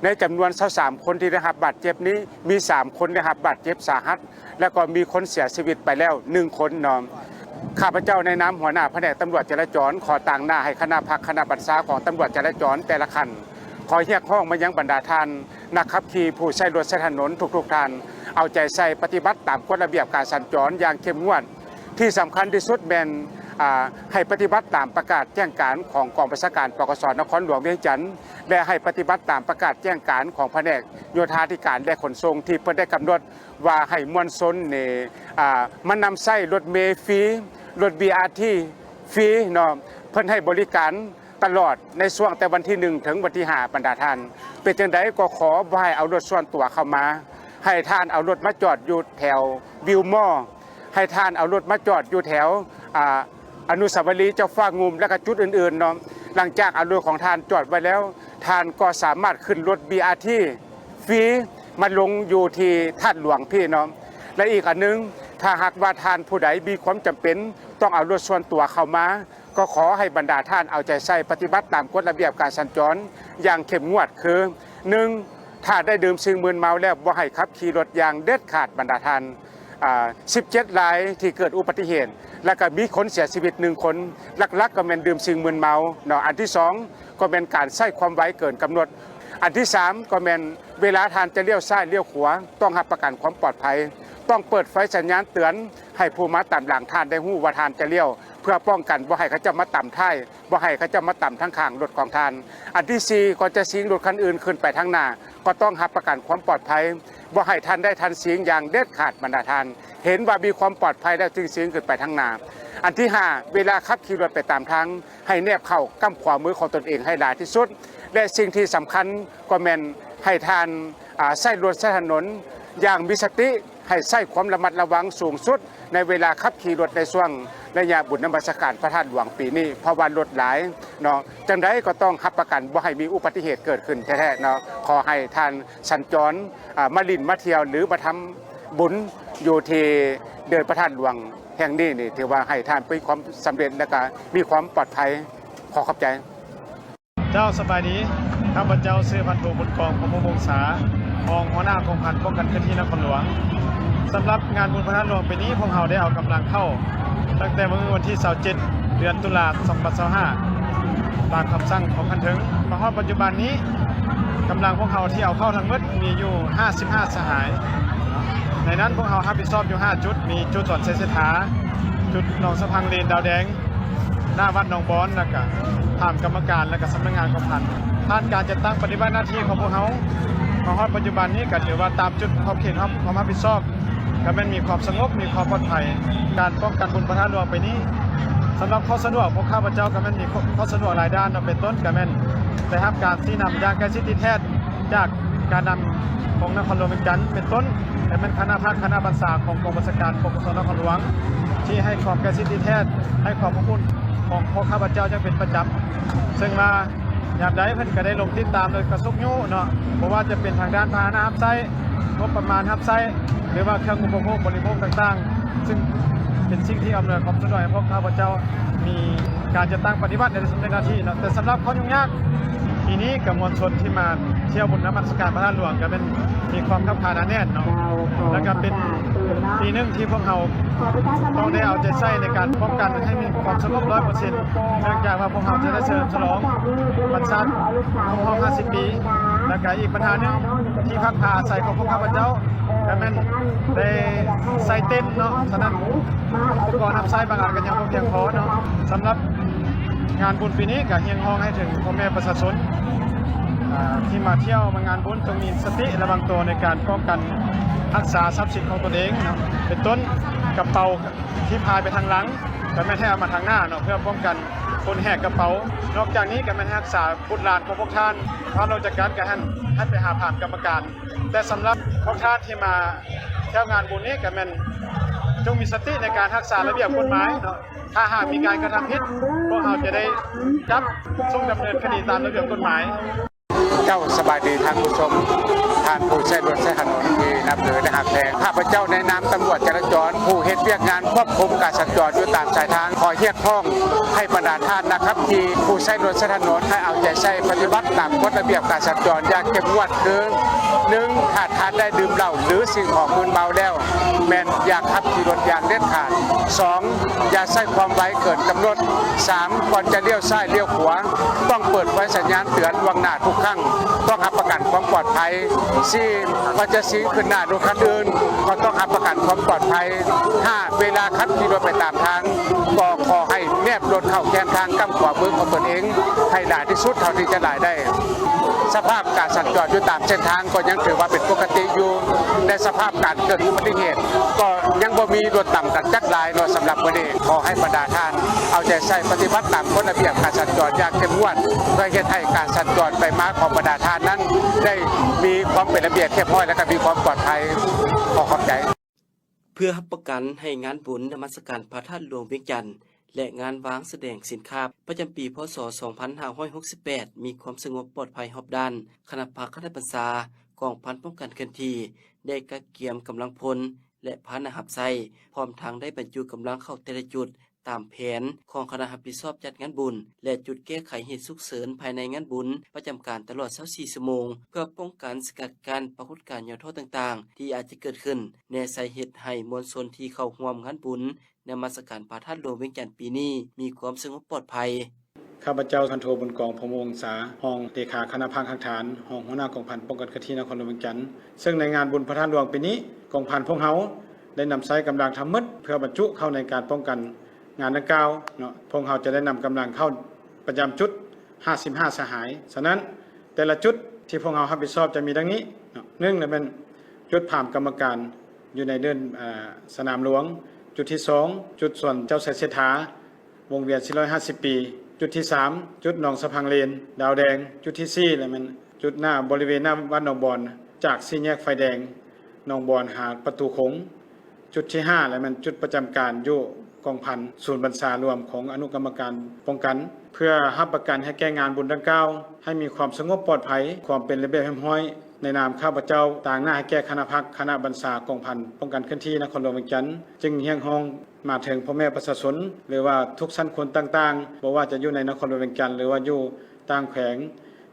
ในจำนวน23คนที่ได้รับบาดเจ็บนี้มี3คนได้รับบาดเจ็บสาหัสแล้วก็มีคนเสียชีวิตไปแล้ว1คนเนาะข้าพเจ้าในนามหัวหน้าแผนกตำรวจจราจรขอต่างหน้าให้คณะพักคณะบัญชาของตำรวจจราจรแต่ละคันขอเรียกร้องมายังบรรดาท่านนักขับขี่ผู้ใช้รถใช้ถนนทุกท่านเอาใจใส่ปฏิบัติตามกฎระเบียบการสัญจรอย่างเข้มงวดที่สำคัญที่สุดแม่นให้ปฏิบัติตามประกาศแจ้งการของกองบัญชาการปกส.นครหลวงเวียงจันทน์และให้ปฏิบัติตามประกาศแจ้งการของแผนกโยธาธิการและขนส่งที่เพิ่นได้กำหนดว่าให้มวลชนนี่มันนำใช้รถเมล์ฟรีรถ BRT ฟรีเนาะเพิ่นให้บริการตลอดในช่วงแต่วันที่1ถึงวันที่5บรรดาท่านเป็นจังได๋ก็ขอบ่ให้เอารถส่วนตัวเข้ามาให้ท่านเอารถมาจอดอยู่แถววิวมอให้ท่านเอารถมาจอดอยู่แถวอนุสาวรีย์เจ้าฟ้างุมและก็จุดอื่นๆเนาะหลังจากเอารถของท่านจอดไว้แล้วท่านก็สามารถขึ้นรถ BRT ฟรีมาลงอยู่ที่ธาตุหลวงพี่เนาะและอีกอันนึงถ้าหากว่าท่านผู้ใดมีความจำเป็นต้องเอารถส่วนตัวเข้ามาก็ขอให้บรรดาท่านเอาใจใส่ปฏิบัติตามกฎระเบียบการสัญจรอย่างเข้มงวดคือ 1. ถ้าได้ดื่มสิ่งมึนเมาแล้วบ่ให้ขับขี่รถอย่างเด็ดขาดบรรดาท่าน17รายที่เกิดอุบัติเหตุแล้วก็มีคนเสียชีวิต1คนหลักๆก็เป็นดื่มสิ่งมึนเมาเนาะอันที่2ก็เป็นการใช้ความไวเกินกำหนดอันที่3ก็เป็นเวลาท่านจะเลี้ยวซ้ายเลี้ยวขวาต้องรับประกันความปลอดภัยต้องเปิดไฟสัญญาณเตือนให้ผู้มาตามหลังท่านได้ฮู้ว่าท่านจะเลี้ยวเพื่อป้องกันบ่ให้เขาจะมาต่ำท้ายบ่ให้เขาจะมาต่ำทั้งข้างรถของท่านอันที่4ก็จะสิงรถคันอื่นขึ้นไปทางหน้าก็ต้องรับประกันความปลอดภัยบ่ให้ท่านได้ทันสิงอย่างเด็ดขาดบรรดาท่านเห็นว่ามีความปลอดภัยแล้วจึงสิงขึ้นไปทางหน้าอันที่5เวลาขับขี่รถไปตามทางให้แนบเข้าก้ำขวามือของตนเองให้หลายที่สุดและสิ่งที่สำคัญก็แม่นให้ท่านใช้รถใช้ถนนอย่างมีสติให้ใช้ความระมัดระวังสูงสุดในเวลาขับขี่รถในช่วงระยะบุญนมัสการพระธาตุหลวงปีนี้เพราะว่ารถหลายเนาะจังได๋ก็ต้องรับประกันบ่ให้มีอุบัติเหตุเกิดขึ้นแท้ๆเนาะขอให้ท่านสัญจรมาลิ้นมาเที่ยวหรือมาทำบุญอยู่ที่เดินพระธาตุหลวงแห่งนี้นี่ถือว่าให้ท่านมีความสำเร็จและก็มีความปลอดภัยขอขอบใจเจ้าสบายดีข้าพเจ้าชื่อพันโทบุญกองพมวงศารองหัวหน้ากองพันป้องกันเคลื่อนที่นครหลวงสำหรับงานบุญพระธาตุหลวงปีนี้พวกเราได้เอากำลังเข้าตั้งแต่วันที่27เดือนตุลาคม2025ตามคำสั่งของคันถึงมาฮอดปัจจุบันนี้กำลังพวกเราที่เอาเข้าทั้งหมดมีอยู่55สหายในนั้นพวกเรารับผิดชอบอยู่5จุดมีจุดสวนเสถาจุดหนองสะพังเลนดาวแดงหน้าวัดหนองบอนแล้วก็ผ่านกรรมการและก็สำนักงานกองพันผ่านการจัดตั้งปฏิบัติหน้าที่ของพวกเรามาฮอดปัจจุบันนี้ก็ถือว่าตามจุดขอบเขตความรับผิดชอบก็มันมีความสงบมีความปลอดภัยการป้องกันบุญพระธาตุหลวงไปนี้สำหรับข้อสะดวกพวกข้าพเจ้าก็มันมีข้อสะดวกหลายด้านเป็นต้นก็มันได้รับการที่นำยาแก้ซิติแพทย์จากการนำของนครหลวงเวียงจันทน์เป็นต้นแต่เป็นคณะภาคคณะบัญชาของกองบัญชาการปกครองนครหลวงที่ให้ความแก้ซิติแพทย์ให้ความอบอุ่น ของพวกข้าพเจ้าจังเป็นประจำซึ่งมายามใดเพิ่นก็ได้ลงติดตามโดยกระสุกยุเนาะเพราะว่าจะเป็นทางด้านพาหนะรับใช้งบประมาณรับใช้หรือว่าเครื่องอุปโภคบริโภคต่างๆซึ่งเป็นสิ่งที่อำนวยความสะดวกให้พวกข้าพเจ้ามีการจะตั้งปฏิบัติในหน้าที่เนาะแต่สำหรับข้อยุ่งยากปีนี้กับมวลชนที่มาเที่ยวบุญนมัสการพระธาตุหลวงก็เป็นมีความคับขานหนาแน่นเนาะแล้วก็เป็นปีนึงที่พวกเราต้องได้เอาใจใส่ในการป้องกันให้มีความสงบ 100% เนื่องจากว่าพวกเราจะได้เฉลิมฉลองบรรษาครบรอบ50 ปีแล้วก็อีกปัญหาหนึงที่พักพาอาศัยของพวกข้าพเจ้าก็แม่นได้ใส่เต็นท์เนาะฉะนั้นอุปกรณ์รับใช้บางอันก็ยังบ่เพียงพอเนาะสำหรับงานบุญปีนี้ก็เฮียงฮ้องให้ถึงพ่อแม่ประชาชนที่มาเที่ยวมางานบุญต้องมีสติระวังตัวในการป้องกันรักษาทรัพย์สินของตนเองเนาะเป็นต้นกระเป๋าที่พายไปทางหลังก็ไม่ให้เอามาทางหน้าเนาะเพื่อป้องกันคนแหกกระเป๋านอกจากนี้ก็ไม่ให้รักษาบุตรหลานของพวกท่านเพราะเราจะการก็ให้ไปหาผ่านกรรมการแต่สำหรับพวกท่านที่มาเที่ยวงานบุญนี้ก็แม่นจงมีสติในการรักษาระเบียบกฎหมายเนาะถ้าหากมีการกระทำผิดพวกเราจะได้จับส่งดำเนินคดีตามระเบียบกฎหมายเจ้าสบายดีท่านผู้ชมท่านผู้ใช้รถใช้ถนนที่นับถือนะครับแทงข้าพเจ้าในนามตำรวจจราจรผู้เฮ็ดเวียกงานควบคุมการสัญจรอยู่ตามสายทางขอเรียกร้องให้บรรดาท่านนะครับที่ผู้ใช้รถใช้ถนนให้เอาใจใส่ปฏิบัติตามกฎระเบียบการสัญจรอย่างเข้มงวดคือ1ถ้าท่านได้ดื่มเหล้าหรือสิ่งของมึนเมาแล้วแม่นอย่าขับขี่รถอย่างเด็ดขาด2อย่าใช้ความไวเกินกำหนด3ก่อนจะเลี้ยวซ้ายเลี้ยวขวาต้องเปิดไฟสัญญาณเตือนวางหน้าทุกครั้งต้องรับประกันความปลอดภัย4ว่าจะสิงขึ้นหน้ารถคันอื่นก็ต้องรับประกันความปลอดภัย5เวลาขับขี่รถไปตามทางก็ขอให้แนบรถเข้าแกนทางกำขวามือของตนเองให้หนาที่สุดเท่าที่จะได้ สภาพการสัญจรอยู่ตามเส้นทางก็ยังถือว่าเป็นปกติอยู่ในสภาพการเกิดอุบัติเหตุก็ยังบ่มีรถต่ำกันจักรายเนาะสำหรับมื้อนี้ขอให้บรรดาท่านเอาใจใส่ปฏิบัติตามกฎระเบียบการสัญจรอย่างเข้มงวดเพื่อเฮ็ดให้การสัญจรไปมาของบรรดาท่านนั้นได้มีความเป็นระเบียบเรียบร้อยและก็มีความปลอดภัยขอขอบใจเพื่อรับประกันให้งานบุญนมัสการพระธาตุหลวงเวียงจันทน์และงานวางแสดงสินค้าประจำปีพ.ศ. 2568มีความสงบปลอดภัยรอบด้านคณะภาคณะพรรษากองพันป้องกันเคลื่อนที่ได้กักเกียมกำลังพลและพาหนะหับไส้พร้อมทางได้บรรจุกำลังเข้าแต่ละจุดตามแผนของคณะรับผิดชอบจัดงานบุญและจุดแก้ไขเหตุฉุกเฉินภายในงานบุญประจำการตลอด24ชั่วโมงเพื่อป้องกันสกัดกั้นปรากฏการณ์ย่อท้อต่างๆที่อาจจะเกิดขึ้นในสาเหตุให้มวลชนที่เข้าร่วมงานบุญนมัสการพระธาตุหลวงเวียงจันทน์ปีนี้มีความสงบปลอดภัยข้าพเจ้าพันโทบุญกองพรหมวงศาห้องเลขาคณะพังคักฐานห้องหัวหน้ากองพันป้องกันคดีนครหลวงเวียงจันทน์ซึ่งในงานบุญพระธาตุหลวงปีนี้กองพันพวกเฮาได้นำใช้กำลังทั้งหมดเพื่อบรรจุเข้าในการป้องกันงานดังกล่าวเนาะพวกเฮาจะได้นำกำลังเข้าประจำจุด55สหายฉะนั้นแต่ละจุดที่พวกเฮารับผิดชอบจะมีดังนี้เนาะ1เป็นจุดผ่านกรรมการอยู่ในเดินสนามหลวงจุดที่2จุดส่วนเจ้าสายเสถาวงเวียน450ปีจุดที่3จุดหนองสะพังเลนดาวแดงจุดที่4แล้วมันจุดหน้าบริเวณหน้าวัดหนองบอนจากสี่แยกไฟแดงหนองบอนหาประตูโขงจุดที่5แล้วมันจุดประจำการอยู่กองพันศูนย์บรรษารวมของอนุกรรมการป้องกันเพื่อรับประกันให้แก่งานบุญดังกล่าวให้มีความสงบปลอดภัยความเป็นระเบียบเรียบร้อยในนามข้าพเจ้าต่างหน้าให้แก่คณะพักคณะบรรษากองพันป้องกันเคลื่อนที่นครหลวงเวียงจันทน์จึงเฮียงห้องมาถึงพ่อแม่ประชาชนหรือว่าทุกชั้นคนต่างๆบ่ว่าจะอยู่ในนครหลวงเวียงจันทน์หรือว่าอยู่ต่างแขวง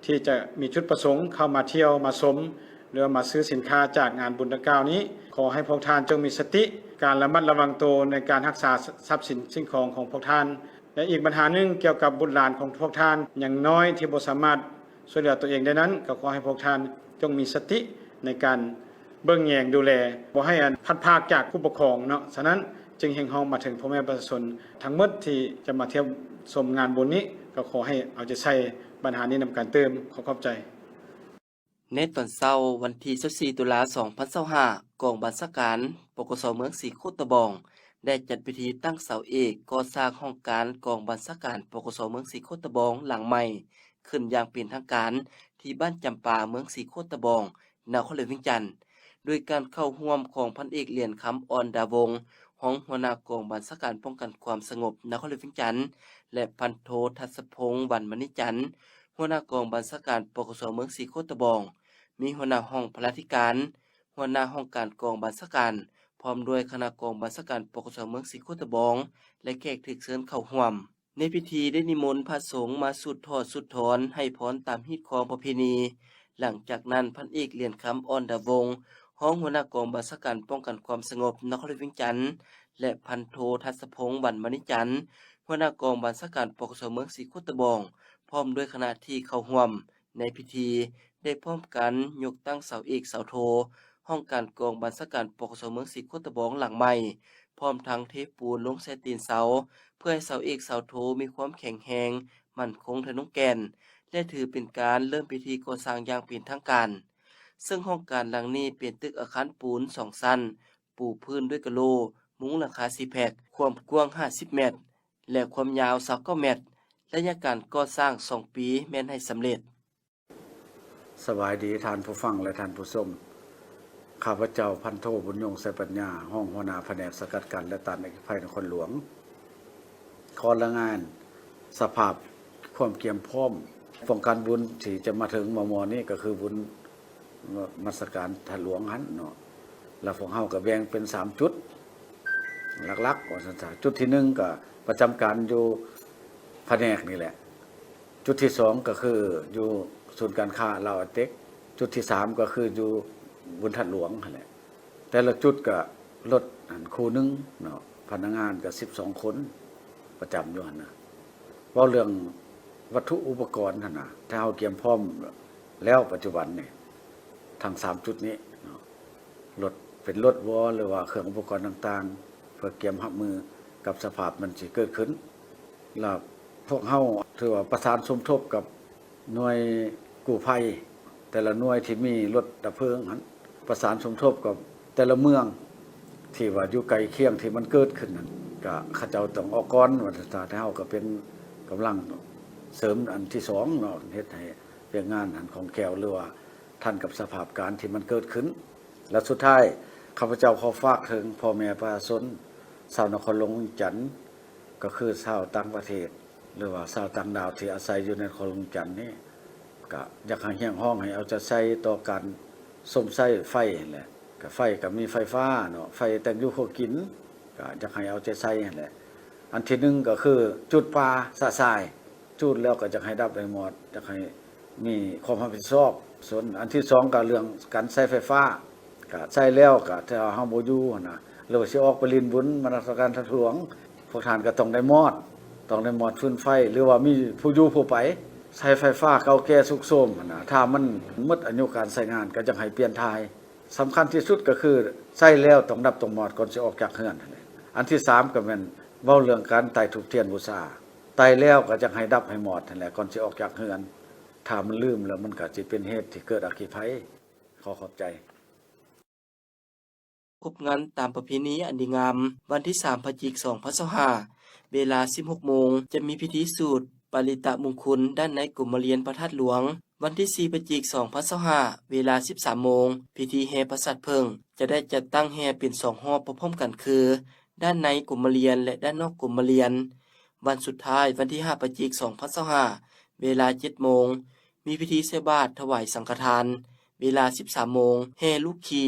ที่จะมีจุดประสงค์เข้ามาเที่ยวมาชมหรือมาซื้อสินค้าจากงานบุญดังกล่าวนี้ขอให้พวกท่านจงมีสติการระมัดระวังตัวในการรักษาทรัพย์สินสิ่งของของพวกท่านและอีกปัญหาหนึ่งเกี่ยวกับบุตรหลานของพวกท่านอย่างน้อยที่บ่สามารถช่วยเหลือตัวเองได้นั้นก็ขอให้พวกท่านจงมีสติในการเบิ่งแยงดูแลบ่ให้พัดพากจากผู้ปกครองเนาะฉะนั้นจึงเฮงฮ้องมาถึงพ่อแม่ประชาชนทั้งหมดที่จะมาเที่ยวชมงานบุญนี้ก็ขอให้เอาใจใส่ปัญหานี้นำการเติมขอขอบใจในตอนเช้าวันที่24ตุลาคม2025กองบัญชาการปกส.เมืองศรีโคตะบองได้จัดพิธีตั้งเสาเอกก่อสร้างห้องการกองบัญชาการปกส.เมืองศรีโคตะบองหลังใหม่ขึ้นอย่างเป็นทางการที่บ้านจำปาเมืองศรีโคตะบองนครหลวงเวียงจันทน์ โดยการเข้าร่วมของพันเอกเหรียญคำอ่อนดาวงศ์รองหัวหน้ากองบัญชาการป้องกันความสงบนครหลวงเวียงจันทน์และพันโททัศพงษ์วรรณมณิจันทร์หัวหน้ากองบัญชาการปกสเมืองศรีโคตะบองมีหัวหน้าห้องพลาธิการหัวหน้าห้องการกองบัญชาการพร้อมด้วยคณะกองบัญชาการปกสเมืองศรีโคตะบองและแขกถูกเชิญเข้าร่วมในพิธีได้นิมนต์พระสงฆ์มาสุดทอดสุดถอนให้พรตามฮีตของประเพณีหลังจากนั้นพันเอกเหรียญคำอ่อนดาวงศ์รองหัวหน้ากองบัญชาการป้องกันความสงบนครหลวงเวียงจันทน์และพันโททัศพงษ์วรรณมณิจันทร์หัวหน้ากองบัญชาการปกสเมืองศรีโคตะบองพร้อมด้วยคณะที่เข้าร่วมในพิธีได้พร้อมกันยกตั้งเสาเอกเสาโทห้องการกองบัญชาการปกสเมืองศรีโคตะบองหลังใหม่พร้อมทั้งเทปูนลงใส่ตีนเสาเพื่อให้เสาเอกเสาโทมีความแข็งแรงมั่นคงทะนุแกนและถือเป็นการเริ่มพิธีก่อสร้างอย่างเป็นทางการซึ่งห้องการหลังนี้เป็นตึกอาคารปูน2ชั้นปูพื้นด้วยกะโหลมุ้งหลังคา4แผกความกว้าง50เมตรและความยาว29เมตรระยะการก่อสร้าง2ปีแม้นให้สำเร็จสบายดีท่านผู้ฟังและท่านผู้ชมข้าพเจ้าพันโทบุญยงไสปัญญาห้องหัวหน้าแผนกสกัดกั้นและต้านอัคคีภัยนครหลวงขอรายงานสภาพความเตรียมพร้อมป้องกันบุญที่จะมาถึงม.นี้ก็คือบุญนมัสการท่านหลวงหันเนาะแล้วพวกเฮาก็แบ่งเป็น3จุดหลักๆว่าซั่นๆจุดที่1ก็ประจำการอยู่แผนกนี่แหละจุดที่2ก็คืออยู่ศูนย์การค้าลาวเต็กจุดที่3ก็คืออยู่บุญท่านหลวงนั่นแหละแต่ละจุดก็รถคู่นึงเนาะพนักงานก็12คนประจำอยู่หั่นน่ะเว้าเรื่องวัตถุอุปกรณ์หั่นน่ะถ้าเฮาเตรียมพร้อมแล้วปัจจุบันนี่ทั้ง3จุดนี้เนาะรถเป็นรถวอหรือว่าเครื่องอุปกรณ์ต่างๆเพื่อเตรียมรับมือกับสภาพมันสิเกิดขึ้นแล้วพวกเฮาถือว่าประสานสมทบกับหน่วยกู้ภัยแต่ละหน่วยที่มีรถดับเพลิงหันประสานสมทบกับแต่ละเมืองที่ว่าอยู่ไกลเคียงที่มันเกิดขึ้นนั่นก็เขาเจ้าต้องออกก่อนว่าถ้าเฮาก็เป็นกำลังเสริมอันที่2เนาะเฮ็ดให้เรื่องงานอันของแก้วหรือว่าทันกับสภาพการที่มันเกิดขึ้นและสุดท้ายข้าพเจ้าขอฝากถึงพ่อแม่ประชาชนชาวนครหลวงเวียงจันทน์ก็คือชาวต่างประเทศหรือว่าชาวต่างดาวที่อาศัยอยู่ในนครหลวงเวียงจันทน์นี่ก็อยากให้เฮียงห้องให้เอาจะใช้ต่อการส้มไส้ไฟนั่นแหละก็ไฟก็มีไฟฟ้าเนาะไฟแต่งอยู่พวกกินก็อยากให้เอาใจใส่นั่นแหละอันที่1ก็คือจุดปลาสะสายจุดแล้วก็อยากให้ดับได้หมดอยากให้มีความรับผิดชอบส่วนอันที่2ก็เรื่องการใช้ไฟฟ้าก็ใช้แล้วก็ถ้าเฮาบ่อยู่นะหรือว่าสิออกไปลินบุญมนมัสการท่านหลวงพวกท่านก็ต้องได้มอดฟืนไฟหรือว่ามีผู้อยู่ผู้ไปใช้ไฟฟ้าเก่าแก่สุกโทรมนะถ้ามันหมดอายุการใช้งานก็จะให้เปลี่ยนทายสำคัญที่สุดก็คือใช้แล้วต้องดับต้องหมอดก่อนสิออกจากเรือนอันที่3ก็แม่นเว้าเรื่องการไต่ธูปเทียนบูชาไต่แล้วก็จะให้ดับให้หมอดนั่นแหละก่อนสิออกจากเรือนถ้ามันลืมแล้วมันก็สิเป็นเหตุที่เกิดอัคคีภัยขอขอบใจพบงานตามประเพณีอันดีงามวันที่3พฤศจิกายน2025เวลา 16 โมงจะมีพิธีสูตรปริตะมงคลด้านในกลุ่มเรียนพระธาตุหลวงวันที่4พฤศจิกายน2025เวลา 13 โมงพิธีแห่ประสาทเพิงจะได้จัดตั้งแห่เป็น2รอบพร้อมๆกันคือด้านในกลุ่มเรียนและด้านนอกกลุ่มเรียนวันสุดท้ายวันที่5พฤศจิกายน2025เวลา 7 โมงมีพิธีใส่บาตรถวายสังฆทานเวลา 13 โมงแห่ลูกคี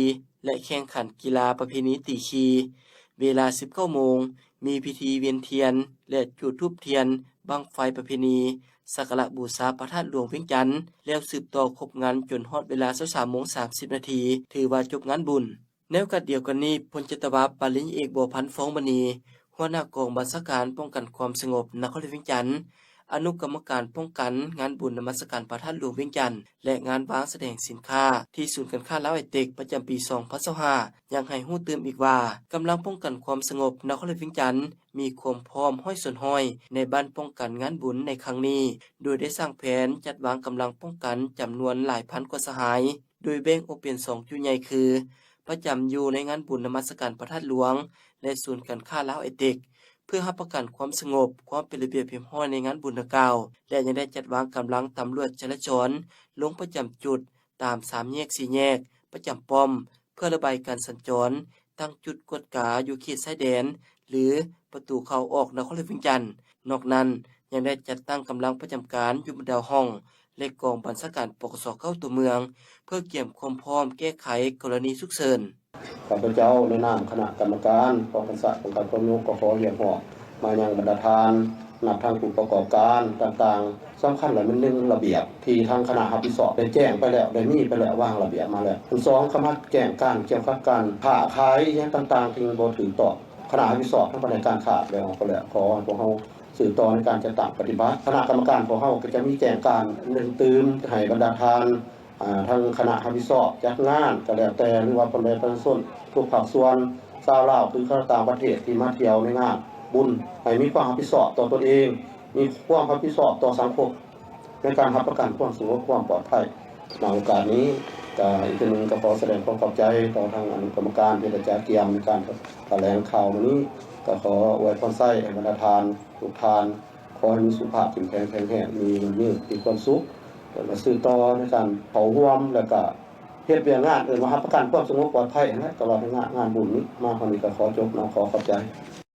และแข่งขันกีฬาประเพณีตีคีเวลา 19 โมงมีพิธีเวียนเทียนและจุดธูปเทียนบั้งไฟประเพณีสักการะบูชาพระธาตุหลวงเวียงจันทน์แล้วสืบต่อครบงานจนฮอดเวลา 23:30 นาทีถือว่าจบงานบุญในโอกาสเดียวกันนี้พลจัตวาปริญญาเอกบัวพันธ์ฟ้องมณีหัวหน้ากองบัญชาการป้องกันความสงบนครหลวงเวียงจันทน์อนุกรรมการป้องกันงานบุญนมัสการพระธาตุหลวงเวียงจันทน์และงานวางแสดงสินค้าที่ศูนย์การค้าลาวไอเต็กประจำปี 2025ยังให้ฮู้เติมอีกว่ากำลังป้องกันความสงบนครหลวงเวียงจันทน์มีความพร้อมห้อยส่วนห้อยในบ้านป้องกันงานบุญในครั้งนี้โดยได้สร้างแผนจัดวางกำลังป้องกันจำนวนหลายพันกว่าสหายโดยแบ่งออกเป็น2จุดใหญ่คือประจำอยู่ในงานบุญนมัสการพระธาตุหลวงและศูนย์การค้าลาวไอเต็กเพื่อรับประกันความสงบความเป็นระเบียบเรียบร้อยในงานบุญดังกล่าวและยังได้จัดวางกำลังตำรวจจราจรลงประจำจุดตาม3แยก4แยกประจำป้อม เพื่อระบายการสัญจรตั้งจุดกวดกาอยู่เขตชายแดนหรือประตูเข้าออกนครหลวงเวียงจันทน์นอกนั้นยังได้จัดตั้งกำลังประจำการอยู่บนดาวห้องและกองบัญชาการปกสเข้าตัวเมืองเพื่อเกี่ยมความพร้อมแก้ไขกรณีฉุกเฉินข้าพเจ้าในนามคณะกรรมการป้องกันป้องกันความมั่นคงก็ขอเรียกร้องมายังบรรดาทานนับทางผู้ประกอบการต่างๆสำคัญหลายมัน1ระเบียบที่ทางคณะรับผิดชอบได้แจ้งไปแล้วได้มีไปแล้ววางระเบียบมาแล้ว2คำว่าแจ้งการเกี่ยวกับการค้าขายต่างๆที่บ่ถูกต้องคณะรับผิดชอบทางด้านการค้าแล้วก็แล้วขอพวกเฮาสื่อต่อในการจัดตั้งปฏิบัติคณะกรรมการของเฮาก็จะมีแจ้งการตื่นให้บรรดาทานทางคณะรับผิดชอบจัดงานก็แล้วแต่หรือว่าคนใดประชาชนทุกภาคส่วนชาวลาวหรือต่างประเทศที่มาเที่ยวในงานบุญให้มีความรับผิดชอบต่อตนเองมีความรับผิดชอบต่อสังคมในการรับประกันความสงบความปลอดภัยในโอกาสนี้อีกหนึ่งก็ขอแสดงความขอบใจต่อทางอนุกรรมการที่ได้จัดเตรียมในการแถลงข่าววันนี้ก็ขออวยพรไส้ให้บรรดาทานทุกทานขอให้มีสุขภาพแข็งแรงมีความสุขและสื่อต่อในการเผาร่วมแล้วก็เฮ็ดเวียงงานมารับประกันความสงบปลอดภัยนะตลอดงานบุญนี้มาครั้งนี้ก็ขอจบขอขอบใจ